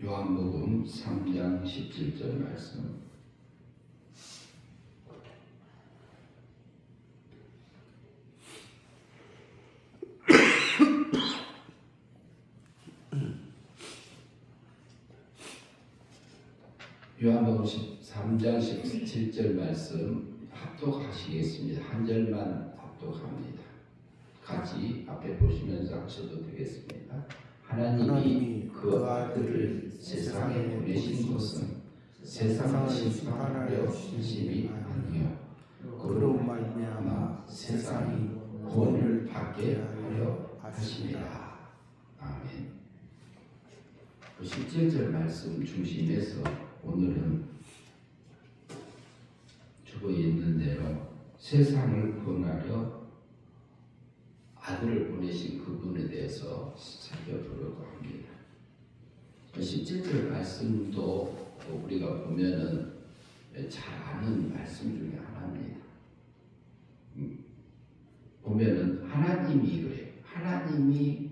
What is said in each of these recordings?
요한복음 3장 17절 말씀. 요한복음 3장 17절 말씀 합독하시겠습니다. 한 절만 합독합니다. 같이 앞에 보시면서 하셔도 되겠습니다. 하나님이 그 아들을 세상에 보내신 것은 세상을 심판하려 하심이 아니요 그로 말미암아 세상이 구원을 받게 하려 하심이라. 아멘. 17절 말씀 중심에서 오늘은 주보에 있는 대로 세상을 구원하려 아들을 보내신 그분에 대해서 살펴보려고 합니다. 17절 말씀도 우리가 보면은 잘 아는 말씀 중에 하나입니다. 보면은 하나님이 그래요.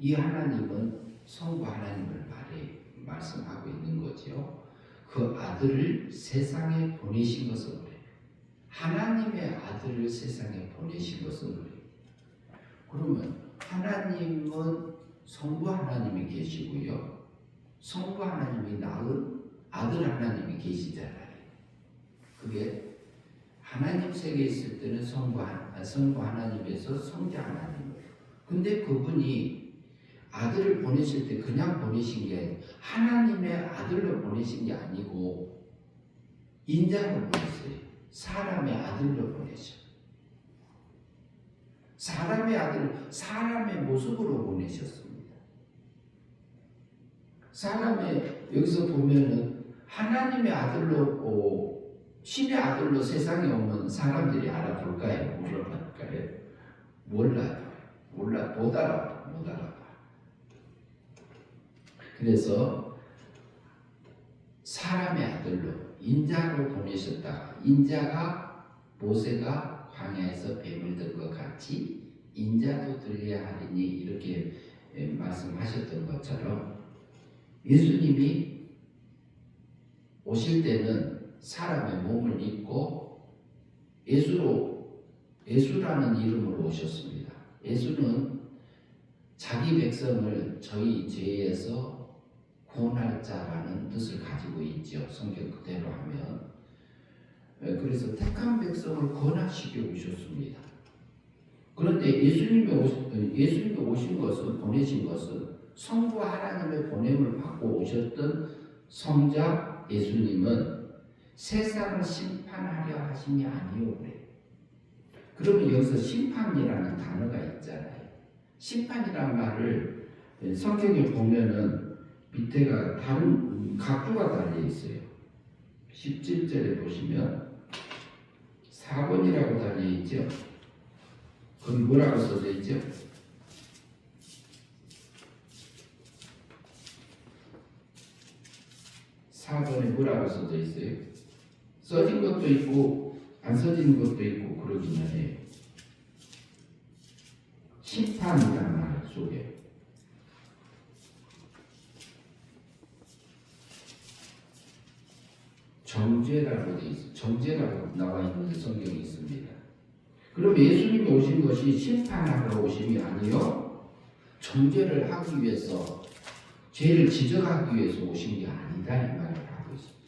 이 하나님은 성부 하나님을 말씀하고 있는 거죠. 그 아들을 세상에 보내신 것은 그래요. 하나님의 아들을 세상에 보내신 것은 그래요. 그러면 하나님은 성부 하나님이 계시고요. 성부 하나님이 낳은 아들 하나님이 계시잖아요. 그게 하나님 세계에 있을 때는 성부 하나님에서 성자 하나님. 근데 그분이 아들을 보내실 때 그냥 보내신 게 아니고 하나님의 아들로 보내신 게 아니고 인자로 보냈어요. 사람의 아들로 보내셨어요. 사람의 아들, 사람의 모습으로 보내셨습니다. 여기서 보면은 하나님의 아들로, 신의 아들로 세상에 오면 사람들이 알아볼까요? 물어볼까요? 몰라요. 못 알아봐. 그래서 사람의 아들로, 인자로 보내셨다. 인자가 모세가 광야에서 뱀을 든 것 같이 인자도 들려야 하리니 이렇게 말씀하셨던 것처럼 예수님이 오실 때는 사람의 몸을 입고 예수라는 이름으로 오셨습니다. 예수는 자기 백성을 저희 죄에서 구원할 자라는 뜻을 가지고 있죠. 성경 그대로 하면. 그래서 택한 백성을 구원하시게 오셨습니다. 그런데 예수님이 오신 것은, 보내신 것은 성부 하나님의 보냄을 받고 오셨던 성자 예수님은 세상을 심판하려 하심이 아니오 그래요. 그러면 여기서 심판이라는 단어가 있잖아요. 심판이라는 말을 성경에 보면은 밑에가 다른 각주가 달려 있어요. 17절에 보시면 4번이라고 달려 있죠. 거기 뭐라고 써져 있죠? (4번에) 뭐라고 써져 있어요? 써진 것도 있고 안 써진 것도 있고 그러기는 해요. 심판이라는 말 속에 정죄라고 돼 있어요. 정죄라고 나와 있는 성경이 있습니다. 그럼 예수님이 오신 것이 심판하러 오심이 아니요 정죄를 하기 위해서, 죄를 지적하기 위해서 오신 게 아니다 이 말을 하고 있습니다.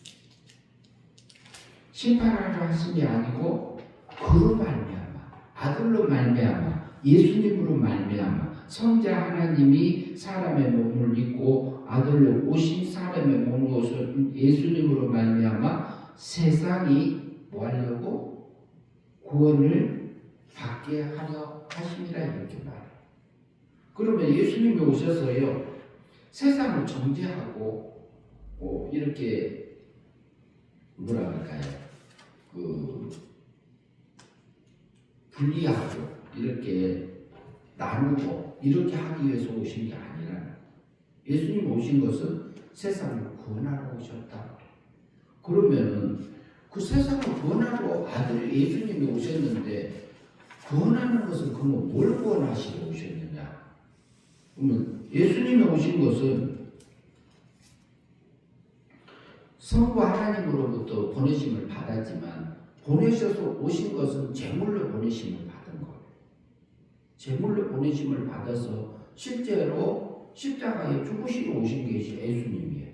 심판하러 하심이 아니고 그로 말미암아, 아들로 말미암아, 예수님으로 말미암아, 성자 하나님이 사람의 몸을 입고 아들로 오신 사람의 몸을 오신 예수님으로 말미암아 세상이 뭐 하려고? 구원을 받게 하려 하심이라 이렇게 말해요. 그러면 예수님이 오셔서요 세상을 정죄하고 이렇게 뭐라 할까요? 분리하고 이렇게 나누고 이렇게 하기 위해서 오신 게 아니라 예수님이 오신 것은 세상을 구원하러 오셨다. 그러면은 그 세상을 구원하러 아들 예수님이 오셨는데 구원하는 것은 그러면 뭘 구원하시러 오셨느냐? 그러면 예수님이 오신 것은 성부 하나님으로부터 보내심을 받았지만 보내셔서 오신 것은 제물로 보내심을 받은 거예요. 제물로 보내심을 받아서 실제로 십자가에 죽으시러 오신 게 예수님이에요.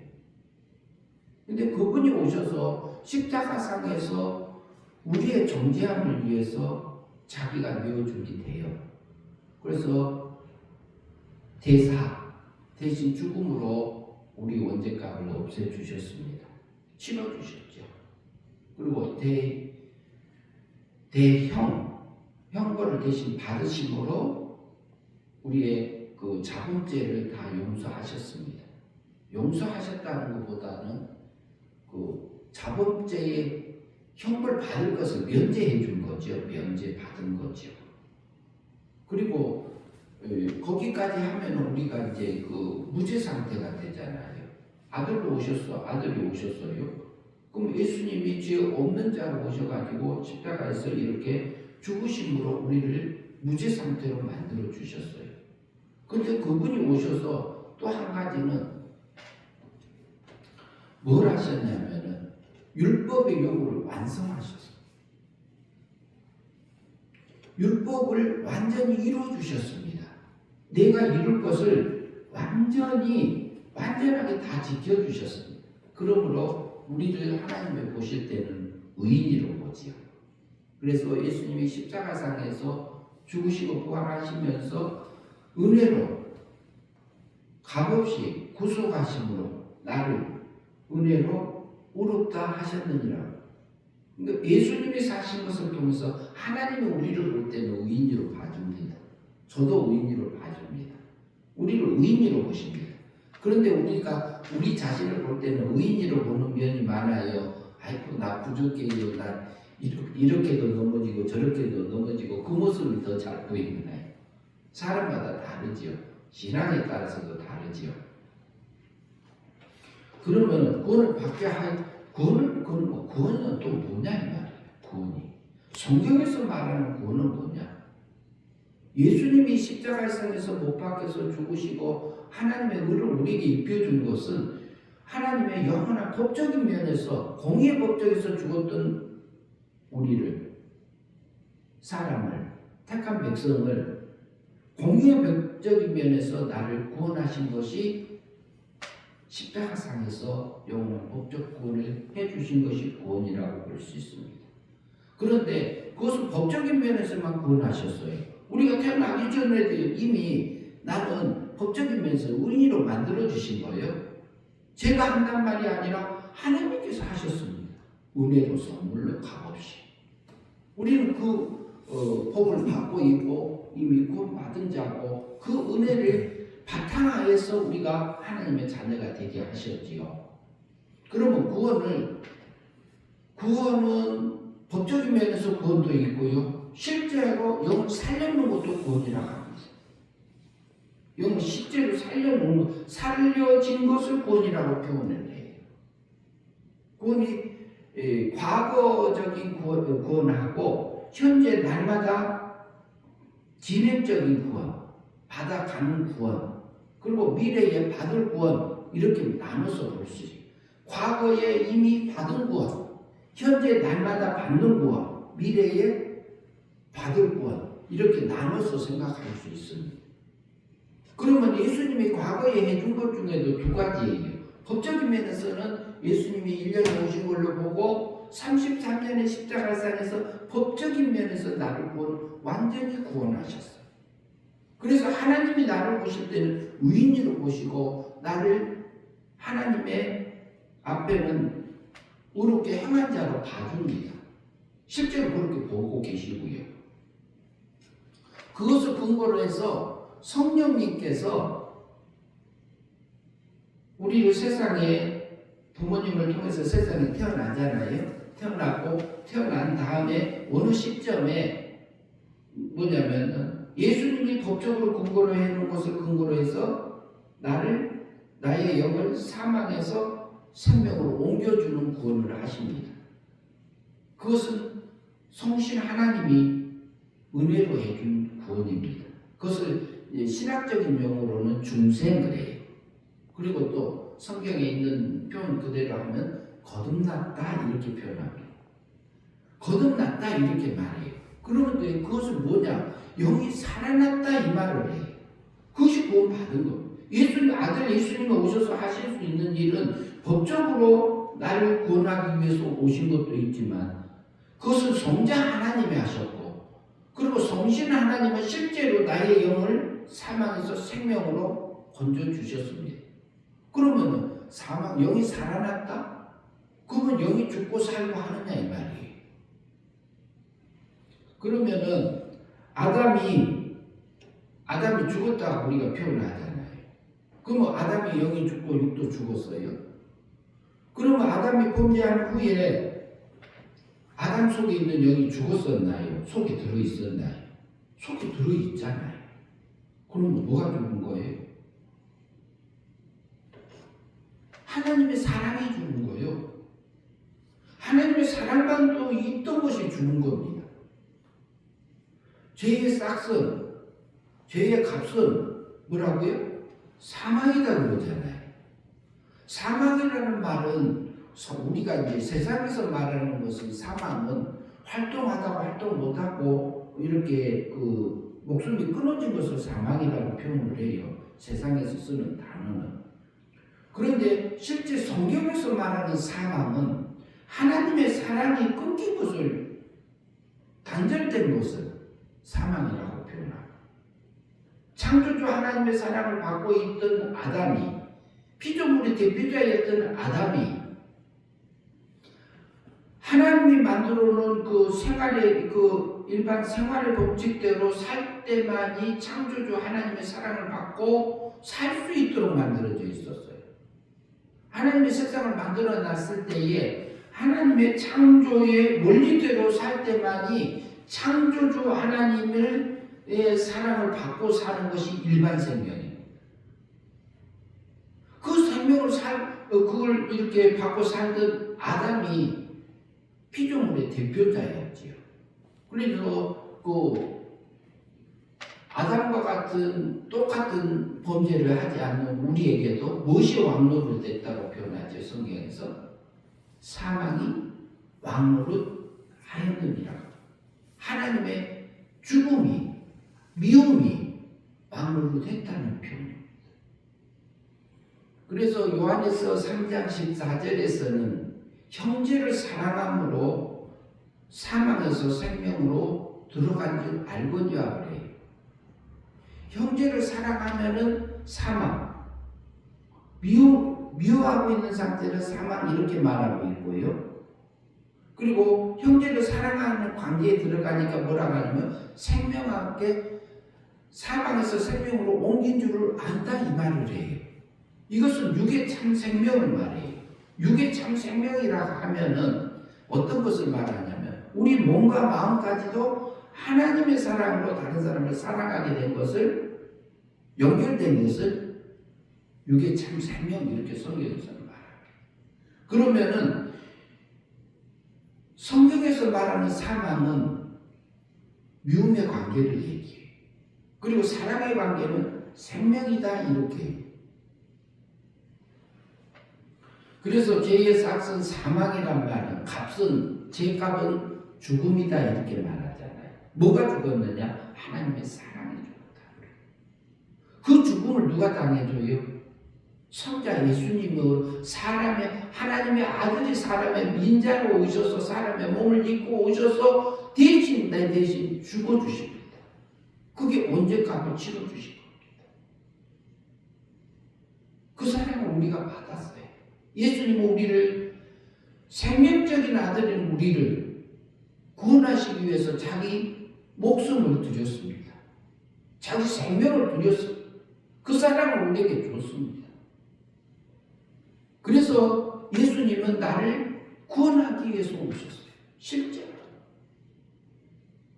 근데 그분이 오셔서 십자가상에서 우리의 정죄함을 위해서 자기가 내어주게 돼요. 그래서 대사 대신 죽음으로 우리 원죄값을 없애주셨습니다. 치러주셨죠. 그리고 형벌을 대신 받으심으로 우리의 그 자범죄를 다 용서하셨습니다. 용서하셨다는 것보다는 그 자범죄의 형벌 받을 것을 면제해 준 거죠. 면제 받은 거죠. 그리고 거기까지 하면 우리가 이제 그 무죄 상태가 되잖아요. 아들로 오셨어. 아들이 오셨어요. 그럼 예수님이 죄 없는 자로 오셔가지고 십자가에서 이렇게 죽으심으로 우리를 무죄 상태로 만들어 주셨어요. 근데 그분이 오셔서 또 한 가지는 뭘 하셨냐면은 율법의 요구를 완성하셨어요. 율법을 완전히 이루어 주셨습니다. 내가 이룰 것을 완전하게 다 지켜주셨습니다. 그러므로 우리를 하나님이 보실 때는 의인으로 보지요. 그래서 예수님이 십자가상에서 죽으시고 부활하시면서 은혜로 값없이 구속하심으로 나를 은혜로 의롭다 하셨느니라. 그러니까 예수님이 사신 것을 통해서 하나님이 우리를 볼 때는 의인으로 봐줍니다. 저도 의인으로 봐줍니다. 우리를 의인으로 보십니다. 그런데 우리가 우리 자신을 볼 때는 의인으로 보는 면이 많아요. 아이고 나 부족해요. 나 이렇게도 넘어지고 저렇게도 넘어지고 그 모습이 더 잘 보이나요? 사람마다 다르지요. 신앙에 따라서도 다르지요. 그러면 구원을 받게 할 구원은 또 뭐냐 이 말이에요. 구원이 성경에서 말하는 구원은 뭐냐? 예수님이 십자가상에서 못 박혀서 죽으시고 하나님의 의를 우리에게 입혀준 것은 하나님의 영원한 법적인 면에서 공의의 법적에서 죽었던 우리를 사람을 택한 백성을 공의의 법적인 면에서 나를 구원하신 것이 십자가상에서 영원한 법적 구원을 해주신 것이 구원이라고 볼 수 있습니다. 그런데 그것은 법적인 면에서만 구원하셨어요. 우리가 태어나기 전에도 이미 나는 법적인 면에서 의인으로 만들어주신 거예요. 제가 한단 말이 아니라 하나님께서 하셨습니다. 은혜로 선물로 값없이. 우리는 그 복을 받고 있고 이미 구원받은 자고 그 은혜를 바탕하에서 우리가 하나님의 자녀가 되게 하셨지요. 그러면 구원은 법적인 면에서 구원도 있고요. 실제로 영을 살려놓는 것도 구원이라고 합니다. 영을 실제로 살려진 것을 구원이라고 표현을 해요. 구원이 과거적인 구원하고 현재 날마다 진행적인 구원, 받아가는 구원, 그리고 미래에 받을 구원 이렇게 나눠서 볼 수 있어요. 과거에 이미 받은 구원, 현재 날마다 받는 구원, 미래에 받을 구원 이렇게 나눠서 생각할 수 있습니다. 그러면 예수님이 과거에 해준 것 중에도 두 가지예요. 법적인 면에서는 예수님이 1년에 오신 걸로 보고 33년의 십자가상에서 법적인 면에서 나를 완전히 구원하셨어요. 그래서 하나님이 나를 보실 때는 의인으로 보시고 나를 하나님의 앞에는 의롭게 행한 자로 봐줍니다. 실제로 그렇게 보고 계시고요. 그것을 근거로 해서 성령님께서 우리를 세상에 부모님을 통해서 세상에 태어나잖아요. 태어났고 태어난 다음에 어느 시점에 뭐냐면 예수님이 법적으로 근거로 해놓은 것을 근거로 해서 나의 영을 사망에서 생명으로 옮겨주는 구원을 하십니다. 그것은 성신 하나님이 은혜로 해준 구원입니다. 그것을 신학적인 용어로는 중생을 해요. 그리고 또 성경에 있는 표현 그대로 하면 거듭났다 이렇게 표현합니다. 거듭났다 이렇게 말해요. 그런데 그것은 뭐냐? 영이 살아났다 이 말을 해요. 그것이 구원받은 것. 예수님 아들 예수님이 오셔서 하실 수 있는 일은 법적으로 나를 구원하기 위해서 오신 것도 있지만 그것은 성자 하나님이 하셨고, 그리고 성신 하나님은 실제로 나의 영을 사망에서 생명으로 건져주셨습니다. 그러면 영이 살아났다? 그러면 영이 죽고 살고 하느냐 이 말이에요. 그러면은 아담이 죽었다고 우리가 표현하잖아요. 그러면 아담이 영이 죽고 육도 죽었어요. 그러면 아담이 범죄한 후에 아담 속에 있는 영이 죽었었나요? 속에 들어있었나요? 속에 들어있잖아요. 그러면 뭐가 죽은 거예요? 하나님의 사랑이 죽은 거예요. 하나님의 사랑만도 있던 것이 죽은 겁니다. 죄의 싹은, 죄의 값은 뭐라고요? 사망이다 그러잖아요. 사망이라는 말은 우리가 이제 세상에서 말하는 것은 사망은 활동하다가 활동 못하고 이렇게 목숨이 끊어진 것을 사망이라고 표현을 해요. 세상에서 쓰는 단어는. 그런데 실제 성경에서 말하는 사망은 하나님의 사랑이 끊긴 것을, 단절된 것을 사망이라고 표현합니다. 창조주 하나님의 사랑을 받고 있던 아담이, 피조물의 대표자였던 아담이 하나님이 만들어 놓은 일반 생활의 법칙대로 살 때만이 창조주 하나님의 사랑을 받고 살 수 있도록 만들어져 있었어요. 하나님의 세상을 만들어 놨을 때에 하나님의 창조의 원리대로 살 때만이 창조주 하나님의 사랑을 받고 사는 것이 일반 생명이에요. 그 생명을 그걸 이렇게 받고 살던 아담이 피조물의 대표자였지요. 그래서 아담과 같은 똑같은 범죄를 하지 않는 우리에게도 무엇이 왕노릇 됐다고 표현하죠. 성경에서 사망이 왕노릇 하였느니라. 하나님의 죽음이, 미움이 왕노릇 했다는 표현입니다. 그래서 요한에서 3장 14절에서는 형제를 사랑함으로 사망에서 생명으로 들어간 줄 알거니와 그래요. 형제를 사랑하면은 사망, 미워하고 있는 상태를 사망 이렇게 말하고 있고요. 그리고 형제를 사랑하는 관계에 들어가니까 뭐라고 하냐면 생명과 함께 사망에서 생명으로 옮긴 줄을 안다 이 말을 해요. 이것은 육의 참 생명을 말해요. 육의 참 생명이라 하면은 어떤 것을 말하냐면 우리 몸과 마음까지도 하나님의 사랑으로 다른 사람을 사랑하게 된 것을, 연결된 것을 육의 참 생명 이렇게 성경에서 말합니다. 그러면은 성경에서 말하는 사망은 미움의 관계를 얘기해요. 그리고 사랑의 관계는 생명이다 이렇게. 그래서 죄의 삭은 사망이란 말은, 값은, 죄값은 죽음이다 이렇게 말하잖아요. 뭐가 죽었느냐? 하나님의 사랑이 죽었다. 그 죽음을 누가 당해줘요? 성자 예수님은 하나님의 아들이 사람의 인자로 오셔서 사람의 몸을 입고 오셔서 대신 내 대신 죽어주십니다. 그게 언제 값을 치러주실 겁니다. 그 사랑을 우리가 받았어요. 예수님은 우리를, 생명적인 아들인 우리를 구원하시기 위해서 자기 목숨을 드렸습니다. 자기 생명을 드렸습니다. 그 사랑을 우리에게 줬습니다. 그래서 예수님은 나를 구원하기 위해서 오셨어요. 실제로.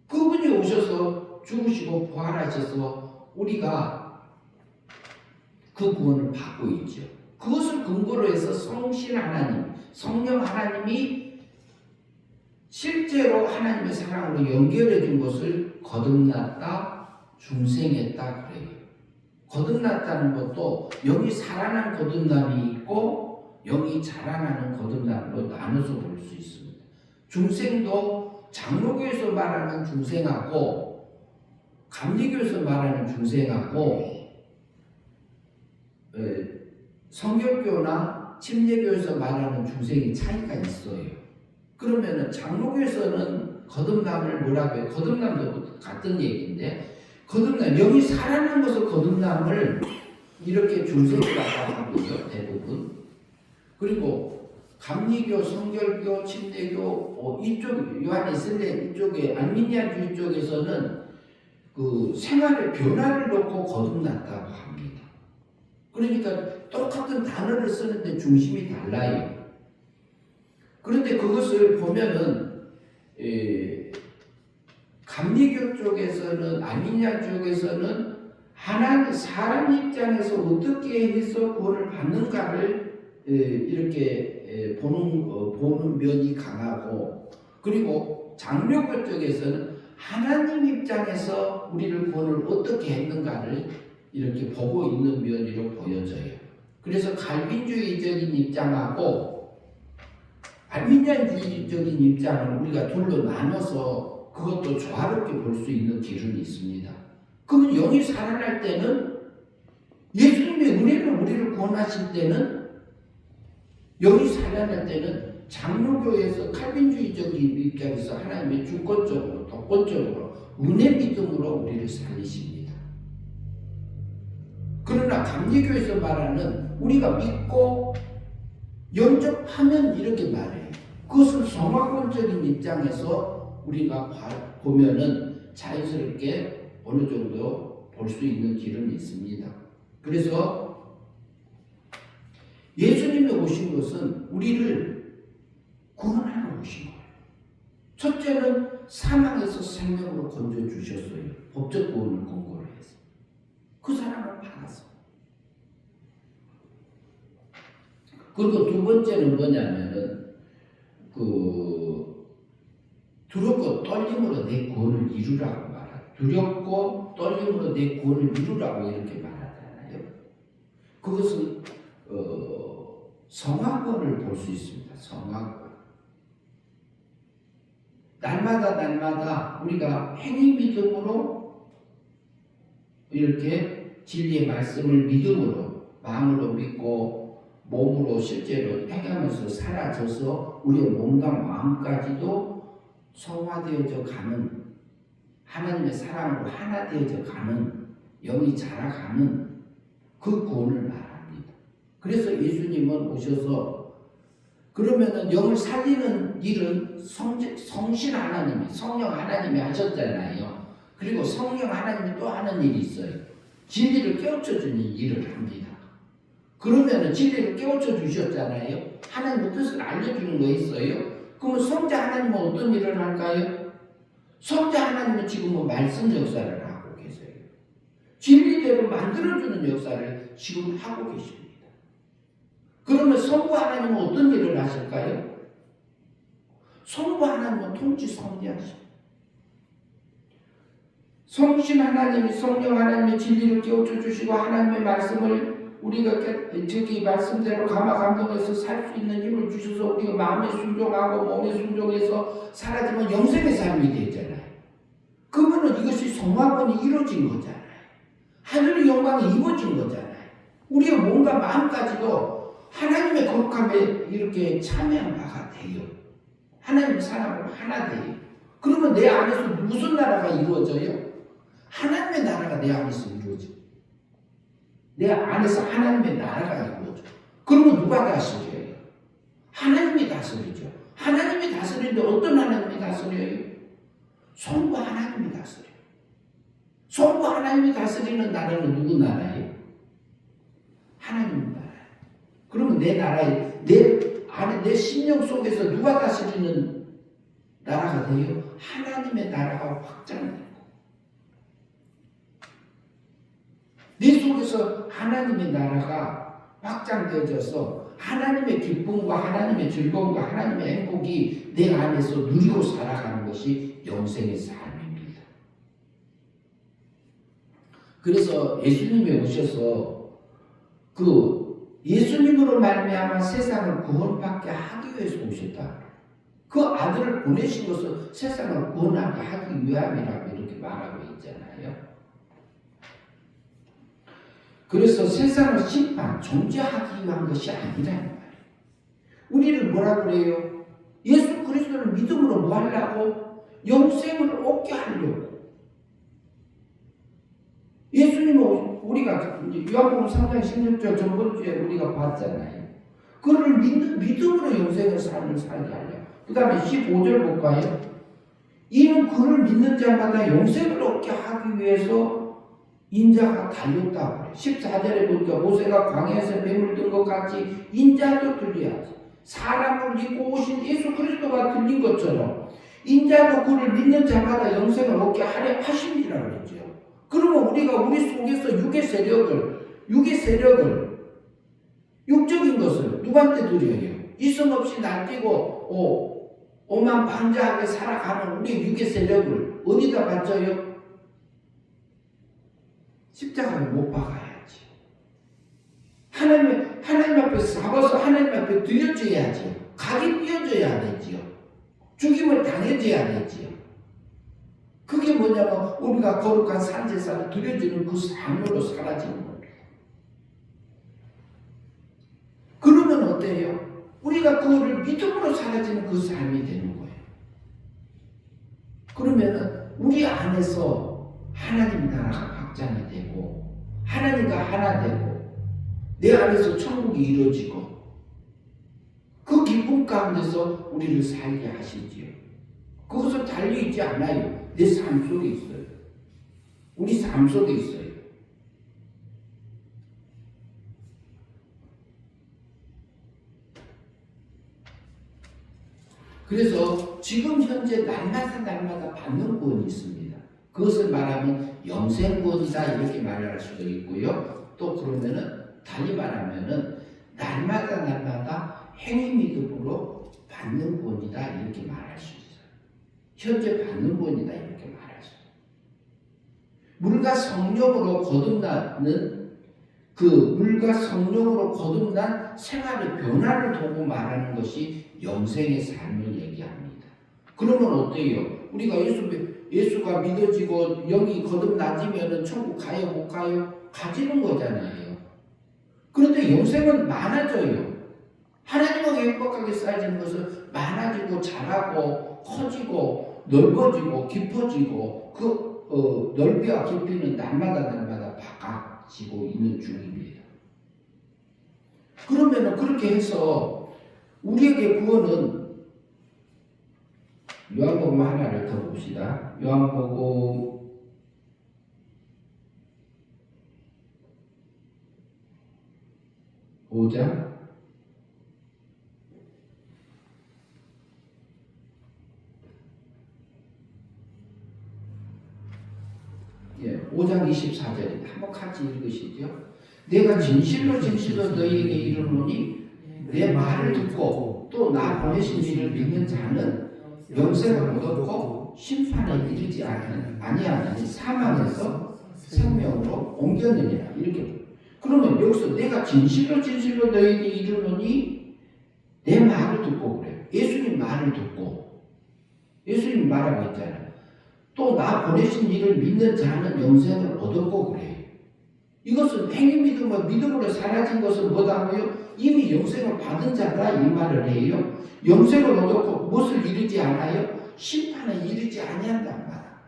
그분이 오셔서 죽으시고 부활하셔서 우리가 그 구원을 받고 있죠. 그것을 근거로 해서 성신 하나님, 성령 하나님이 실제로 하나님의 사랑으로 연결해 준 것을 거듭났다, 중생했다 그래요. 거듭났다는 것도 여기 살아난 거듭남이 있고 영이 자라나는 거듭남으로 나눠서 볼 수 있습니다. 중생도 장로교에서 말하는 중생하고 감리교에서 말하는 중생하고 성결교나 침례교에서 말하는 중생이 차이가 있어요. 그러면은 장로교에서는 거듭남을 뭐라고 해요? 거듭남도 같은 얘기인데 거듭남, 영이 살아난 것을 거듭남을 이렇게 중생이라고 하고요, 대부분. 그리고 감리교, 성결교, 침례교, 이쪽 요한에슬레 이쪽에 알미니아주의 쪽에서는 그 생활의 변화를 놓고 거듭났다고 합니다. 그러니까 똑같은 단어를 쓰는데 중심이 달라요. 그런데 그것을 보면은 감리교 쪽에서는 알미니아 쪽에서는 하나님 사람 입장에서 어떻게 해서 구원을 받는가를 이렇게 보는 면이 강하고, 그리고 장로교 쪽에서는 하나님 입장에서 우리를 구원을 어떻게 했는가를 이렇게 보고 있는 면으로 보여져요. 그래서 갈빈주의적인 입장하고 알미니아주의적인 입장을 우리가 둘로 나눠서 그것도 조화롭게 볼 수 있는 기준이 있습니다. 그러면 영이 살아날 때는 예수님의 은혜로 우리를 구원하실 때는 영이 살아날 때는 장로교에서 칼빈주의적인 입장에서 하나님의 주권적으로 독권적으로 은혜 믿음으로 우리를 살리십니다. 그러나 감리교에서 말하는 우리가 믿고 영접하면 이렇게 말해요. 그것을 성화권적인 입장에서 우리가 보면은 자연스럽게 어느 정도 볼 수 있는 길은 있습니다. 그래서 예수님이 오신 것은 우리를 구원하러 오신 거예요. 첫째는 사망에서 생명으로 건져주셨어요. 법적 구원을 권고를 해서. 그 사람을 받았어요. 그리고 두 번째는 뭐냐면은 두렵고 떨림으로 내 구원을 이루라고 말해요. 두렵고 떨림으로 내 구원을 이루라고 이렇게 말하잖아요. 그것은 성화권을 볼 수 있습니다. 성화권. 날마다 우리가 행위 믿음으로 이렇게 진리의 말씀을 믿음으로 마음으로 믿고 몸으로 실제로 행하면서 사라져서 우리의 몸과 마음까지도 성화되어져 가는, 하나님의 사랑으로 하나 되어져 가는, 영이 자라가는 그 구원을 말합니다. 그래서 예수님은 오셔서 그러면은 영을 살리는 일은 성신 하나님이, 성령 하나님이 하셨잖아요. 그리고 성령 하나님이 또 하는 일이 있어요. 진리를 깨우쳐주는 일을 합니다. 그러면은 진리를 깨우쳐 주셨잖아요. 하나님의 뜻을 알려주는 거 있어요. 그러면 성자 하나님은 어떤 일을 할까요? 성자 하나님은 지금 말씀 역사를 하고 계세요. 진리대로 만들어주는 역사를 지금 하고 계십니다. 그러면 성부 하나님은 어떤 일을 하실까요? 성부 하나님은 통치 섭리하십니다. 성신 하나님이, 성령 하나님의 진리를 깨우쳐 주시고 하나님의 말씀을 우리가 저기 말씀대로 감화 감동해서 살 수 있는 힘을 주셔서 우리가 마음에 순종하고 몸에 순종해서 사라지면 영생의 삶이 되잖아요. 그러면 이것이 성화권이 이루어진 거잖아요. 하늘의 영광이 입어진 거잖아요. 우리의 몸과 마음까지도 하나님의 거룩함에 이렇게 참여한 바가 돼요. 하나님의 사랑으로 하나 돼요. 그러면 내 안에서 무슨 나라가 이루어져요? 하나님의 나라가 내 안에서 이루어져요. 내 안에서 하나님의 나라가 이루어져. 그러면 누가 다스려요? 하나님이 다스리죠. 하나님이 다스리는데 어떤 하나님이 다스려요? 성부 하나님이 다스려요. 성부 하나님이 다스리는 나라는 누구 나라예요? 하나님 나라예요. 그러면 내 나라에, 내 안에, 내 심령 속에서 누가 다스리는 나라가 돼요? 하나님의 나라가 확장돼요. 내 속에서 하나님의 나라가 확장되어져서 하나님의 기쁨과 하나님의 즐거움과 하나님의 행복이 내 안에서 누리고 살아가는 것이 영생의 삶입니다. 그래서 예수님이 오셔서 예수님으로 말미암아 세상을 구원받게 하기 위해서 오셨다. 그 아들을 보내신 것은 세상을 구원하게 하기 위함이라고 이렇게 말하고 있잖아요. 그래서 세상을 심판, 정죄하기 위한 것이 아니라는 말이에요. 우리를 뭐라 그래요? 예수 그리스도를 믿음으로 뭐 하려고? 영생을 얻게 하려고. 예수님은 우리가 요한복음 3장 16절 전번주에 우리가 봤잖아요. 그를 믿음으로 영생의 삶을 살게 하려. 그 다음에 15절 볼까요? 이는 그를 믿는 자마다 영생을 얻게 하기 위해서 인자가 달렸다고 그래요. 14절에 보니까 모세가 광야에서 뱀을 든 것 같이 인자도 들려야지. 사람을 입고 오신 예수 그리스도가 들린 것처럼 인자도 그를 믿는 자마다 영생을 얻게 하려 하심이라고 그랬죠. 그러면 우리가 우리 속에서 육의 세력을 육적인 것을 누구한테 드려요? 이성 없이 날뛰고 오만방자하게 살아가는 우리 육의 세력을 어디다 바쳐요? 십자가를 못 박아야지. 하나님 앞에 잡아서 하나님 앞에 드려줘야지. 각이 띄어져야 되지요. 죽임을 당해줘야 되지요. 그게 뭐냐면 우리가 거룩한 산제사를 드려지는 그 삶으로 사라지는 겁니다. 그러면 어때요? 우리가 그거를 믿음으로 사라지는 그 삶이 되는 거예요. 그러면은 우리 안에서 하나님 나라가 확장이 되고 하나님과 하나 되고 내 안에서 천국이 이루어지고 그 기쁨 가운데서 우리를 살게 하시지요. 그것은 달려있지 않아요. 내 삶 속에 있어요. 우리 삶 속에 있어요. 그래서 지금 현재 날마다 받는 구원이 있습니다. 그것을 말하면 영생구원이다 이렇게 말할 수도 있고요. 또 그러면은 달리 말하면은 날마다 행위 믿음으로 받는 구원이다 이렇게 말할 수 있어요. 현재 받는 구원이다 이렇게 말할 수 있어요. 물과 성령으로 거듭난 생활의 변화를 두고 말하는 것이 영생의 삶을 얘기합니다. 그러면 어때요? 우리가 예수가 믿어지고 영이 거듭나지면 천국 가요 못 가요? 가지는 거잖아요. 그런데 영생은 많아져요. 하나님과 행복하게 쌓여지는 것은 많아지고 자라고 커지고 넓어지고 깊어지고 그 넓이와 깊이는 날마다 바꿔지고 있는 중입니다. 그러면 그렇게 해서 우리에게 구원은 요한복음 하나를 더 봅시다. 요한복음 5장 5장 24절입니다. 한번 같이 읽으시죠. 내가 진실로 너희에게 이르노니 내 말을 듣고 또 나 보내신 이를 믿는 자는 영생을 얻었고 심판에 이르지 아니하나니 사망에서 생명으로 옮겼느니라. 이렇게. 그러면 여기서 내가 진실로 너희에게 이르노니 내 말을 듣고 그래요. 예수님 말을 듣고 예수님 말하고 있잖아요. 또 나 보내신 이를 믿는 자는 영생을 얻었고 그래요. 이것은 행위 믿음으로 사라진 것은 뭐다고요? 이미 영생을 받은 자다 이 말을 해요. 영생을 얻었고 무엇을 이루지 않아요? 심판에 이르지 아니한단 말이야.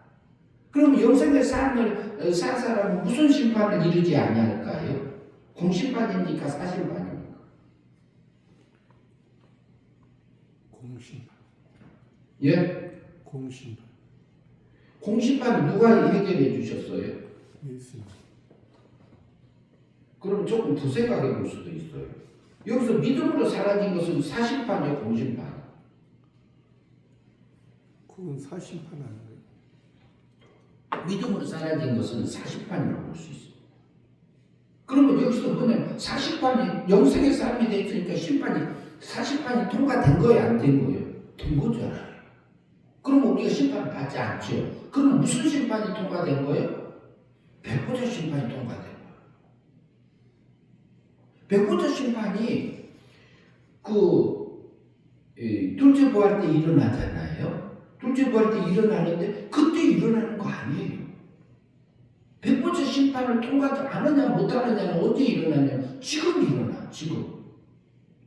그럼 영생의 삶을 산 사람은 무슨 심판을 이루지 아니할까요? 공심판입니까? 사심판입니까? 공심판. 예? 공심판. 공심판은 누가 해결해 주셨어요? 예수님. 그럼 조금 더 생각해 볼 수도 있어요. 여기서 믿음으로 사라진 것은 사심판이요, 공심판? 그건 사심판 아니에요. 믿음으로 사라진 것은 사심판이라고 볼 수 있어요. 그러면 여기서 뭐냐면 사심판이 영생의 삶이 되니까 사심판이 통과된 거예요, 안 된 거예요? 된 거잖아요. 그러면 우리가 심판을 받지 않죠. 그럼 무슨 심판이 통과된 거예요? 백보자 심판이 통과된 거예요. 백보자 심판이 둘째 부활 때 일어나잖아요. 둘째 부활 때 일어나는데 그때 일어나는 거 아니에요. 백보자 심판을 통과하지 않느냐 못하느냐는 언제 일어나냐? 지금 일어나. 지금.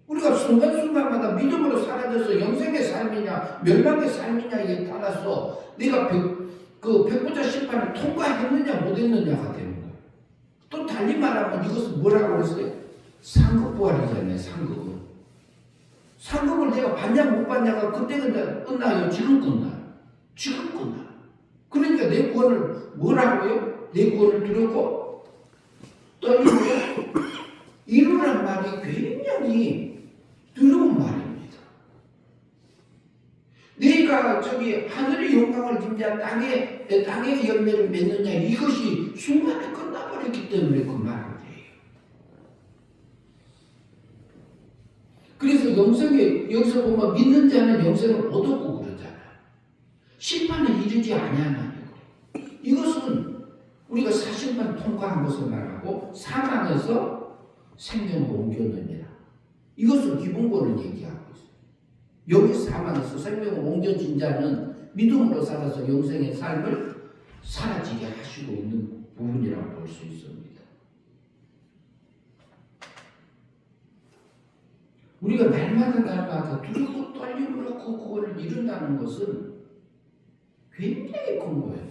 우리가 순간순간마다 믿음으로 사라져서 영생의 삶이냐 멸망의 삶이냐에 따라서 내가 백보자 심판을 통과했느냐 못했느냐가 되는 거예요. 또 달리 말하면 이것은 뭐라고 그랬어요? 상급부활이잖아요. 상급은. 상급을 내가 받냐 못 받냐가 그때 끝나요? 지금 끝나요? 지금 끝나요. 그러니까 내 구원을 뭐라고요? 내 구원을 두렵고 떨리고 이루란 말이 굉장히 두려운 말입니다. 내가 하늘의 영광을 짐자 땅의 열매를 맺느냐 이것이 순간에 끝나버렸기 때문에 그 말을 해요. 그래서 여기서 보면 믿는 자는 영생을 얻었고 그러잖아요. 심판을 이르지 아니하나요. 이것은 우리가 사심판 통과한 것을 말하고 사망에서 생명으로 옮겼느니라. 이것은 기본권을 얘기하고 있어요. 여기 사망에서 생명으로 옮겨진 자는 믿음으로 살아서 영생의 삶을 사라지게 하시고 있는 부분이라고 볼 수 있습니다. 우리가 날마다 두렵고 떨림으로 그 구원을 이룬다는 것은 굉장히 큰 거예요.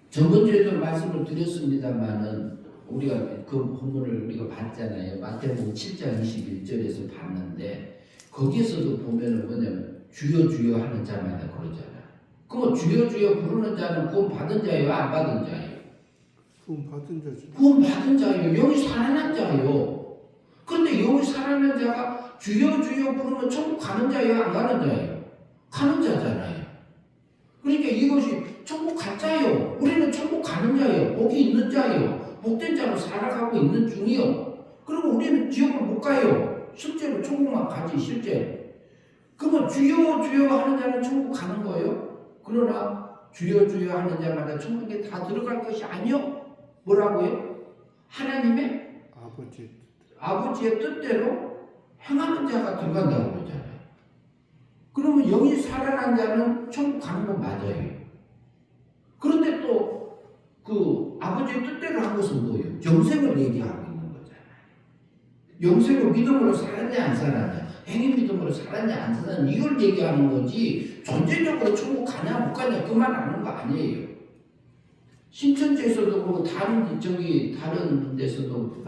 저번주에도 말씀을 드렸습니다만은 우리가 그 본문을 우리가 봤잖아요. 마태복음 7장 21절에서 봤는데 거기에서도 보면은 뭐냐면 주여 주여 하는 자마다 그러잖아요. 그럼 주여 주여 부르는 자는 구원 받은 자예요, 안 받은 자예요? 구원 받은 자죠. 구원 받은 자예요. 영이 살아난 자예요. 그런데 영이 살아난 자가 주여 주여 부르면 천국 가는 자예요, 안 가는 자예요? 가는 자잖아요. 그러니까 이것이 천국 가짜예요. 우리는 천국 가는 자예요. 복이 있는 자예요. 복된 자로 살아가고 있는 중이요. 그리고 우리는 지옥을 못 가요. 실제로 천국만 가지 실제. 그러면 주여 주여 하는 자는 천국 가는 거예요. 그러나 주여 주여 하는 자마다 천국에 다 들어갈 것이 아니요. 뭐라고요? 하나님의 아버지의 뜻대로 행하는 자가 들어간다고 그러잖아요. 그러면 영이 살아난 자는 천국 가는 건 맞아요. 그런데 또 그 아버지의 뜻대로 한 것은 뭐예요? 영생을 얘기하고 있는 거잖아요. 영생을 믿음으로 살았냐 안 살았냐, 행위 믿음으로 살았냐 안 살았냐 이걸 얘기하는 거지 전체적으로 천국 가냐 못 가냐 그 말 하는 거 아니에요. 신천지에서도 그렇고 다른 데서도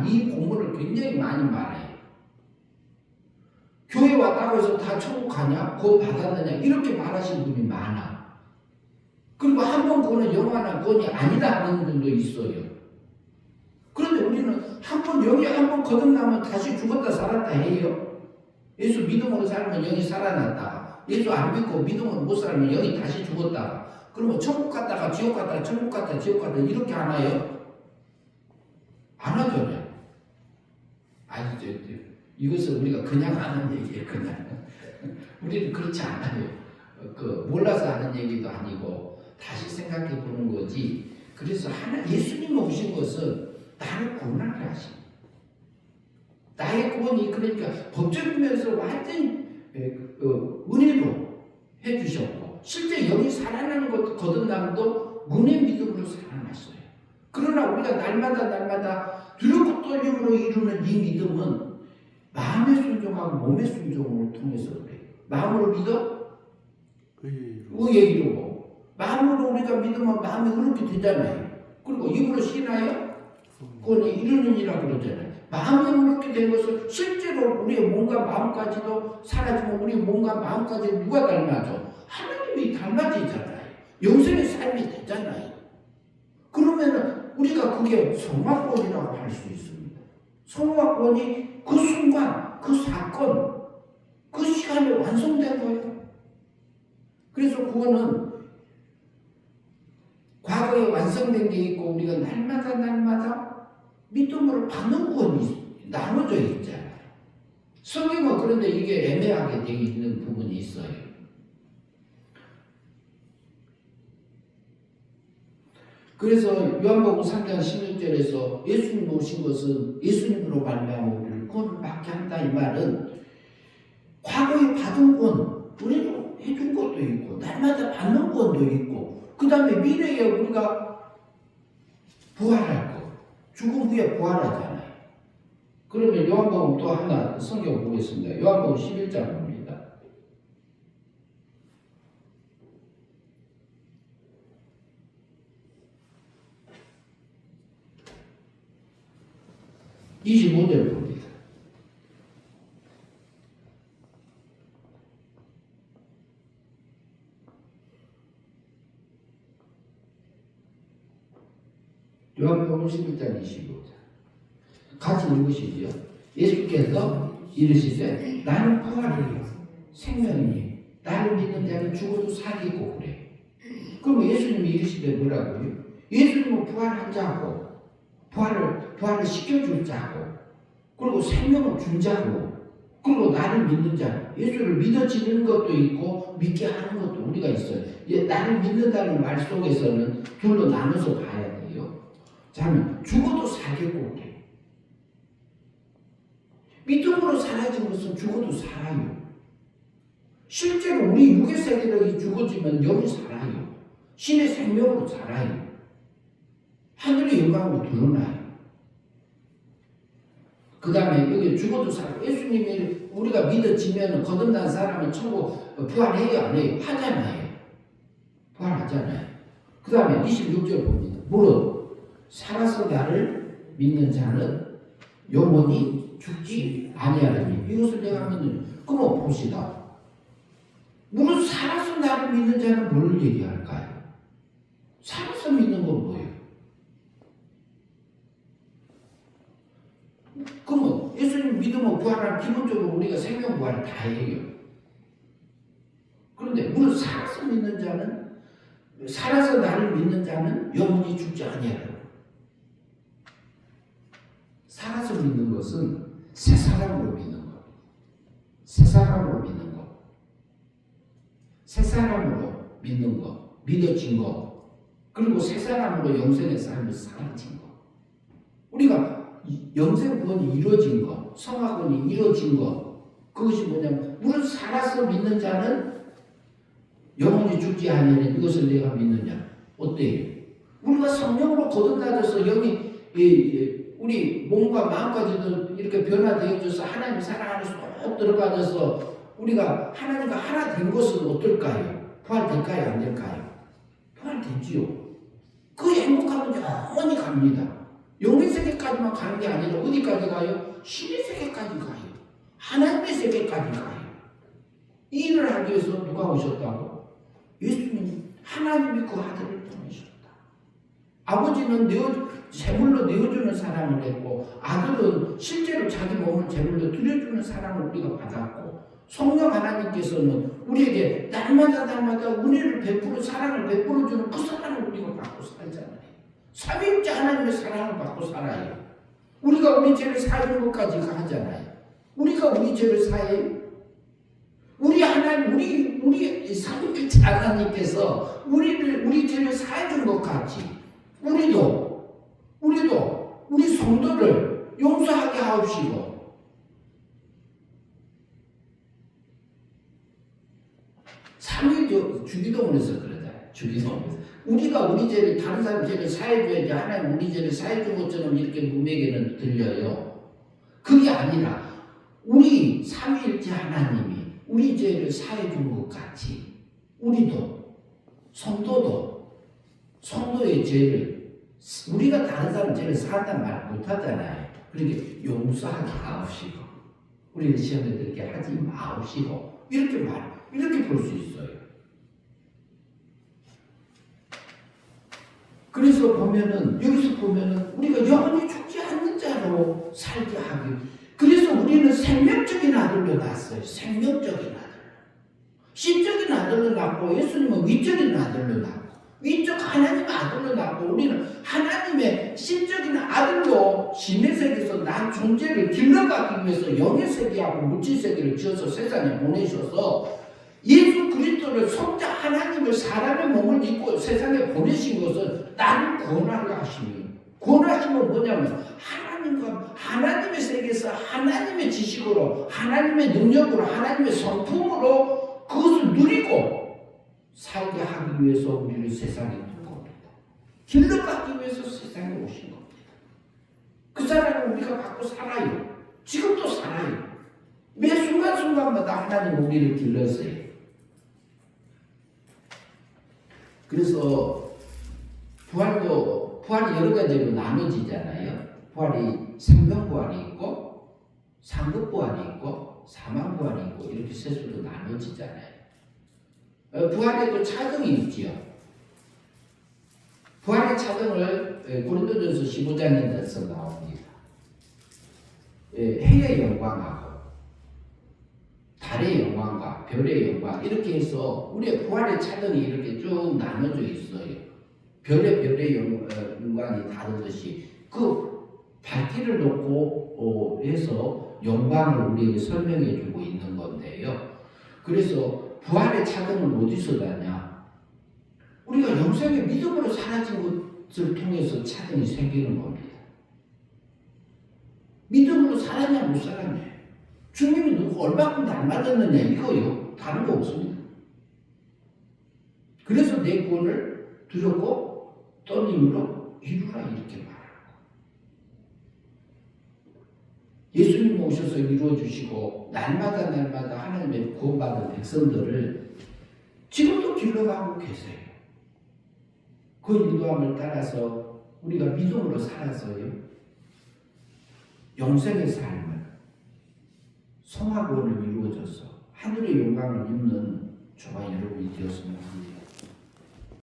이 본문을 굉장히 많이 말해요. 교회 왔다고 해서 다 천국 가냐? 구원 받았느냐? 이렇게 말하시는 분이 많아. 그리고 한 번 구원은 영원한 구원이 아니다 하는 분도 있어요. 그런데 우리는 영이 한 번 거듭나면 다시 죽었다 살았다 해요. 예수 믿음으로 살면 영이 살아났다가 예수 안 믿고 믿음으로 못 살면 영이 다시 죽었다가 그러면 천국 갔다가 지옥 갔다가 천국 갔다가 지옥 갔다가 이렇게 하나요? 안 하잖아요. 아니죠. 이것은 우리가 그냥 하는 얘기예요. 그냥. 우리는 그렇지 않아요. 몰라서 하는 얘기도 아니고 다시 생각해 보는 거지. 그래서 예수님 오신 것은 나를 구원하게 하십니다. 나의 구원이 그러니까 법적인 면에서 완전히 은혜로 해주셨고 실제 영이 살아나는 것 거듭남도 은혜 믿음으로 살아났어요. 그러나 우리가 날마다 두렵고 떨림으로 이루는 이 믿음은 마음의 순종하고 몸의 순종을 통해서 그래요. 마음으로 믿어? 의에 이루고 마음으로 우리가 믿으면 마음이 그렇게 되잖아요. 그리고 입으로 신하여 그건 이루느니라 그러잖아요. 마음이 그렇게 된 것을 실제로 우리의 몸과 마음까지도 사라지면 우리 몸과 마음까지 누가 닮아져? 하나님이 닮아지잖아요. 영생의 삶이 되잖아요. 그러면은 우리가 그게 성화권이라고 할 수 있습니다. 성화권이 그 순간, 그 사건, 그 시간에 완성된 거예요. 그래서 그거는 과거에 완성된 게 있고 우리가 날마다 믿음으로 받는 구원이 나눠져 있잖아요. 성경은 그런데 이게 애매하게 되어 있는 부분이 있어요. 그래서 요한복음 3장 16절에서 예수님 오신 것은 예수님으로 말미암아 우리를 구원을 받게 한다 이 말은 과거에 받은 권 우리도 해준 것도 있고 날마다 받는 권도 있고 그 다음에 미래에 우리가 부활할 것 죽음 후에 부활하잖아요. 그러면 요한복음 또 하나 성경 보겠습니다. 요한복음 11장 봅니다. 25절 봅니다. 요한복음 11장 25절 같이 읽으시죠. 예수께서 이르시되 나는 부활이요 생명이니 나를 믿는 자는 죽어도 살겠고 그래. 그럼 예수님이 이르시되 뭐라고요? 예수님은 부활한 자고 부활을 시켜줄 자고 그리고 생명을 준 자고 그리고 나를 믿는 자 예수를 믿어지는 것도 있고 믿게 하는 것도 우리가 있어요. 나를 믿는다는 말 속에서는 둘로 나눠서 봐야 돼요. 자는 죽어도 살겠고 그래. 믿음으로 사라진 것은 죽어도 살아요. 실제로 우리 육의 세계력이 죽어지면 영이 살아요. 신의 생명으로 살아요. 하늘의 영광으로 드러나요. 그 다음에 여기 죽어도 살아요. 예수님이 우리가 믿어지면 거듭난 사람은 천국 부활해요 안 해요? 하잖아요. 부활하잖아요. 그 다음에 26절 봅니다. 물론 살아서 나를 믿는 자는 영원히 죽지 아니하리니 이것을 내가 믿는 그럼 봅시다. 물론 살아서 나를 믿는 자는 뭘 얘기할까요? 살아서 믿는 건 뭐예요? 그러면 예수님 믿으면 부활하는 기본적으로 우리가 생명 부활을 다 해요. 그런데 물론 살아서 믿는 자는 살아서 나를 믿는 자는 영원히 죽지 아니하리라. 살아서 믿는 것은 새 사람으로 믿는 것, 새 사람으로 믿는 것, 새 사람으로 믿는 것, 믿어진 것, 그리고 새 사람으로 영생의 삶을 살아진 것. 우리가 영생 구원이 이루어진 것, 성화권이 이루어진 것, 그것이 뭐냐면 물론 살아서 믿는 자는 영원히 죽지 않으니 이것을 내가 믿느냐. 어때요? 우리가 성령으로 거듭나져서 영이 우리 몸과 마음까지도 이렇게 변화되어져서 하나님 사랑 안에 쏙 들어가져서 우리가 하나님과 하나 된 것은 어떨까요? 부활될까요? 안 될까요? 부활되지요. 그 행복함은 영원히 갑니다. 영의 세계까지만 가는 게 아니라 어디까지 가요? 신의 세계까지 가요. 하나님의 세계까지 가요. 이 일을 하기 위해서 누가 오셨다고? 예수님, 하나님이 그 아들을 보내셨다. 아버지는 제물로 내어주는 사랑을 했고 아들은 실제로 자기 몸을 제물로 드려주는 사랑을 우리가 받았고 성령 하나님께서는 우리에게 날마다 은혜를 베풀어 사랑을 베풀어주는 그 사랑을 우리가 받고 살잖아요. 삼위일체 하나님의 사랑을 받고 살아요. 우리가 우리 죄를 사하는 것까지 하잖아요. 우리가 우리 죄를 사해요. 우리 삼위일체 하나님께서 우리 죄를 사해준 것 같이 우리도 우리 성도를 용서하게 하옵시고 삼위 주기도문에서 그러잖아요. 주기도문에서 우리가 우리 죄를 다른 사람 죄를 사해줘야지 하나님 우리 죄를 사해준 것처럼 이렇게 문맥에는 들려요. 그게 아니라 우리 삼위일체 하나님이 우리 죄를 사해준 것 같이 우리도 성도의 죄를 우리가 다른 사람 죄를 사한다는 말 못하잖아요. 그렇게 용서하게 하옵시고 우리는 시험에 들게 하지 마옵시고 이렇게 볼 수 있어요. 그래서 여기서 보면은 우리가 영원히 죽지 않는 자로 살게 하기. 그래서 우리는 생명적인 아들로 낳았어요. 생명적인 아들. 신적인 아들로 낳고 예수님은 위적인 아들로 낳고 위적 하나님의 아들로 낳고 우리는 하나님의 신적인 아들로 신의 세계에서 난 존재를 길러가기 위해서 영의 세계하고 물질 세계를 지어서 세상에 보내셔서 예수 그리스도를 성자 하나님을 사람의 몸을 입고 세상에 보내신 것은 나를 구원하려 하시며, 구원하시면 뭐냐면 하나님과 하나님의 세계에서 하나님의 지식으로, 하나님의 능력으로, 하나님의 성품으로 그것을 누리고 살게 하기 위해서 우리를 세상에 둔 겁니다. 길러가기 위해서 세상에 오신 겁니다. 그 사랑을 우리가 갖고 살아요. 지금도 살아요. 매 순간순간마다 하나님 우리를 길렀어요. 그래서 부활이 여러 가지로 나눠지잖아요. 부활이 생명부활이 있고 상급부활이 있고 사망부활이 있고 이렇게 셋으로 나눠지잖아요. 부활에도 차등이 있지요. 부활의 차등을 고린도전서 15장에서 나옵니다. 해의 영광하고 달의 영광과 별의 영광 이렇게 해서 우리의 부활의 차등이 이렇게 쭉 나눠져 있어요. 별의 영광이 다르듯이 그 밝기를 놓고 해서 영광을 우리에게 설명해 주고 있는 건데요. 그래서 부활의 차등은 어디서 나냐? 우리가 영생의 믿음으로 사라진 것을 통해서 차등이 생기는 겁니다. 믿음으로 살았냐 못 살았냐? 주님이 누구 얼마큼 닮아졌느냐 이거요. 다른 거 없습니다. 그래서 내 구원을 두렵고 떤 힘으로 이루라 이렇게 말하고 예수님 오셔서 이루어주시고 날마다 하나님의 구원받은 백성들을 지금도 길러가고 계세요. 그 인도함을 따라서 우리가 믿음으로 살아서요 영생의 삶을 성화구원을 이루어져서 하늘의 영광을 입는 저와 여러분이 되었으면 합니다.